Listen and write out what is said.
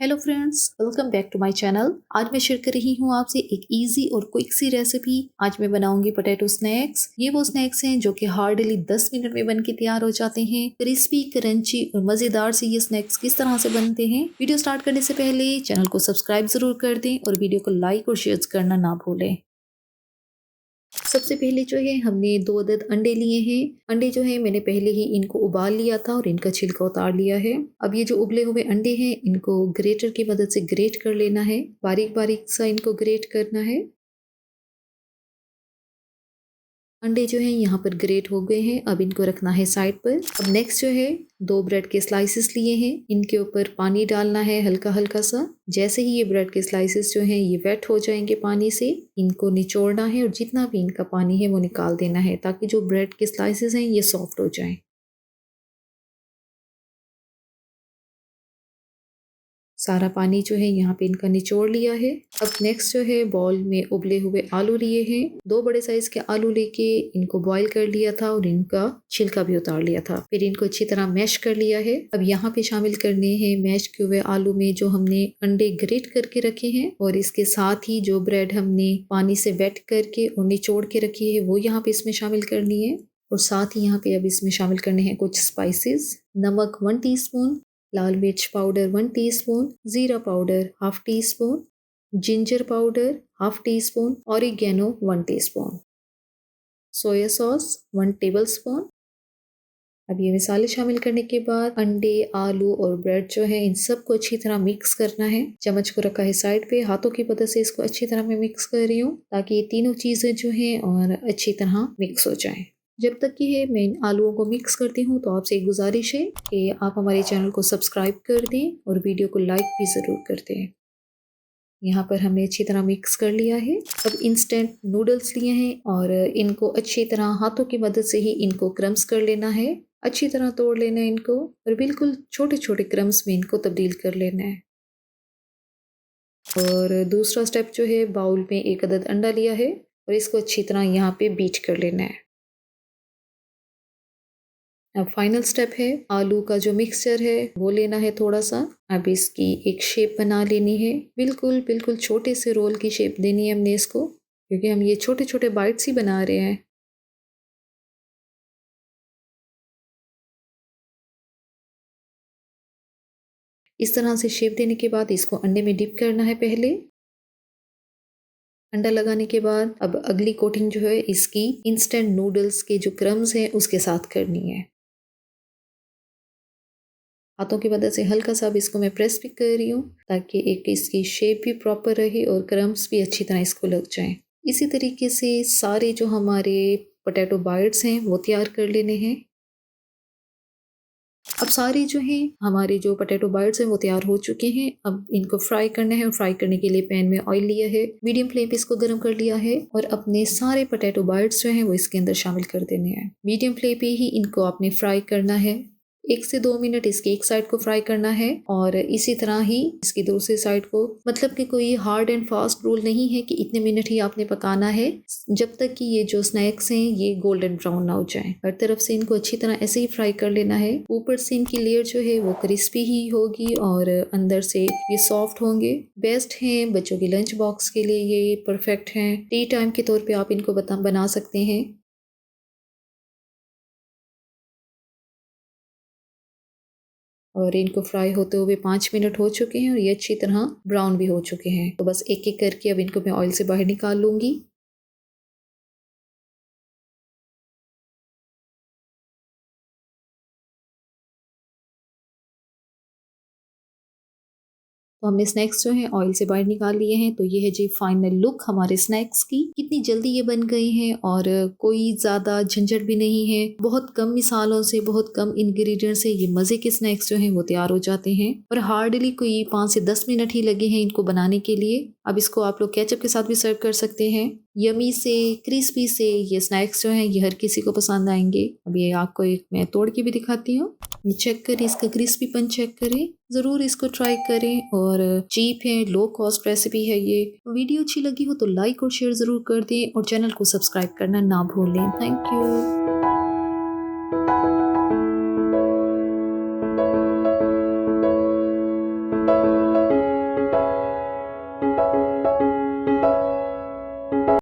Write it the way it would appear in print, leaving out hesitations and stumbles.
Hello friends, welcome back to my channel. आज मैं share कर रही हूँ आपसे एक इजी और क्विक सी रेसिपी। आज मैं बनाऊंगी पोटैटो स्नैक्स। ये वो स्नैक्स हैं जो कि हार्डली 10 मिनट में बन के तैयार हो जाते हैं। क्रिस्पी, क्रंची और मजेदार से ये स्नैक्स किस तरह से बनते हैं। वीडियो स्टार्ट करने से पहले चैनल को सब्सक्राइब जरूर कर दें और वीडियो को लाइक और शेयर करना ना भूलें। सबसे पहले जो है हमने 2 अदद अंडे लिए हैं। अंडे जो है मैंने पहले ही इनको उबाल लिया था और इनका छिलका उतार लिया है। अब ये जो उबले हुए अंडे हैं इनको ग्रेटर की मदद से ग्रेट कर लेना है। बारीक बारीक सा इनको ग्रेट करना है। अंडे जो हैं यहाँ पर ग्रेट हो गए हैं। अब इनको रखना है साइड पर। अब नेक्स्ट जो है 2 ब्रेड के स्लाइसेस लिए हैं। इनके ऊपर पानी डालना है हल्का हल्का सा। जैसे ही ये ब्रेड के स्लाइसेस जो हैं ये वेट हो जाएंगे पानी से, इनको निचोड़ना है और जितना भी इनका पानी है वो निकाल देना है ताकि जो ब्रेड के स्लाइसेस हैं ये सॉफ्ट हो जाएं। सारा पानी जो है यहाँ पे इनका निचोड़ लिया है। अब नेक्स्ट जो है बाउल में उबले हुए आलू लिए हैं। 2 बड़े साइज के आलू लेके इनको बॉईल कर लिया था और इनका छिलका भी उतार लिया था। फिर इनको अच्छी तरह मैश कर लिया है। अब यहाँ पे शामिल करने हैं मैश किए हुए आलू में जो हमने अंडे ग्रेट करके रखे हैं और इसके साथ ही जो ब्रेड हमने पानी से वेट करके और निचोड़ के रखी है वो यहाँ पे इसमें शामिल करनी है। और साथ ही यहाँ पे अब इसमें शामिल करने हैं कुछ स्पाइसेस। नमक 1 टीस्पून, लाल मिर्च पाउडर 1 टीस्पून, जीरा powder half tea spoon, ginger powder half tea spoon, oregano 1 teaspoon, soya sauce 1 tablespoon. अब ये मसाले शामिल करने के बाद अंडे, आलू और ब्रेड जो है इन सबको अच्छी तरह मिक्स करना है। चम्मच को रखा है साइड पे, हाथों की मदद से इसको अच्छी तरह मैं मिक्स कर रही हूँ ताकि ये तीनों चीज़ें जो हैं और अच्छी तरह मिक्स हो जाएं। जब तक कि है मैं इन आलूओं को मिक्स करती हूँ तो आपसे एक गुजारिश है कि आप हमारे चैनल को सब्सक्राइब कर दें और वीडियो को लाइक भी ज़रूर कर दें। यहाँ पर हमने अच्छी तरह मिक्स कर लिया है। अब इंस्टेंट नूडल्स लिए हैं और इनको अच्छी तरह हाथों की मदद से ही इनको क्रम्स कर लेना है। अच्छी तरह तोड़ लेना है इनको और बिल्कुल छोटे छोटे क्रम्स में इनको तब्दील कर लेना है। और दूसरा स्टेप जो है बाउल में 1 अदद अंडा लिया है और इसको अच्छी तरह यहाँ पे बीट कर लेना है। अब फाइनल स्टेप है आलू का जो मिक्सचर है वो लेना है थोड़ा सा। अब इसकी एक शेप बना लेनी है। बिल्कुल बिल्कुल छोटे से रोल की शेप देनी है हमने इसको, क्योंकि हम ये छोटे छोटे बाइट्स ही बना रहे हैं। इस तरह से शेप देने के बाद इसको अंडे में डिप करना है पहले। अंडा लगाने के बाद अब अगली कोटिंग जो है इसकी इंस्टेंट नूडल्स के जो क्रम्स हैं उसके साथ करनी है। हाथों की मदद से हल्का सा अब इसको मैं प्रेस भी कर रही हूँ ताकि एक इसकी शेप भी प्रॉपर रहे और क्रम्स भी अच्छी तरह इसको लग जाएं। इसी तरीके से सारे जो हमारे पोटैटो बाइट्स हैं वो तैयार कर लेने हैं। अब सारे जो हैं हमारे जो पोटैटो बाइट्स हैं वो तैयार हो चुके हैं। अब इनको फ्राई करना है और फ्राई करने के लिए पैन में ऑयल लिया है, मीडियम फ्लेम पे इसको गर्म कर लिया है और अपने सारे पोटैटो बाइट्स जो हैं वो इसके अंदर शामिल कर देने हैं। मीडियम फ्लेम पे ही इनको आपने फ्राई करना है। 1 से 2 मिनट इसकी एक साइड को फ्राई करना है और इसी तरह ही इसकी दूसरी साइड को। मतलब कि कोई हार्ड एंड फास्ट रूल नहीं है कि इतने मिनट ही आपने पकाना है, जब तक कि ये जो स्नैक्स हैं ये गोल्डन ब्राउन ना हो जाएं। हर तरफ से इनको अच्छी तरह ऐसे ही फ्राई कर लेना है। ऊपर से इनकी लेयर जो है वो क्रिस्पी ही होगी और अंदर से ये सॉफ्ट होंगे। बेस्ट हैं बच्चों के लंच बॉक्स के लिए, ये परफेक्ट हैं। टी टाइम के तौर पे आप इनको बना सकते हैं। और इनको फ्राई होते हुए 5 मिनट हो चुके हैं और ये अच्छी तरह ब्राउन भी हो चुके हैं। तो बस एक एक करके अब इनको मैं ऑयल से बाहर निकाल लूँगी। तो हमने स्नैक्स जो हैं ऑयल से बाहर निकाल लिए हैं। तो ये है जी फाइनल लुक हमारे स्नैक्स की। कितनी जल्दी ये बन गए हैं और कोई ज़्यादा झंझट भी नहीं है। बहुत कम मिसालों से, बहुत कम इंग्रेडिएंट से ये मज़े के स्नैक्स जो हैं वो तैयार हो जाते हैं और हार्डली कोई 5 से 10 मिनट ही लगे हैं इनको बनाने के लिए। अब इसको आप लोग केचप के साथ भी सर्व कर सकते हैं। यमी से, क्रिस्पी से ये स्नैक्स जो हैं ये हर किसी को पसंद आएंगे। अब ये आपको एक मैं तोड़ के भी दिखाती हूँ। ये चेक करें, इसका क्रिस्पीपन चेक करें, ज़रूर इसको ट्राई करें। और चीप है, लो कॉस्ट रेसिपी है ये। वीडियो अच्छी लगी हो तो लाइक और शेयर ज़रूर कर दें और चैनल को सब्सक्राइब करना ना भूलें। Thank you.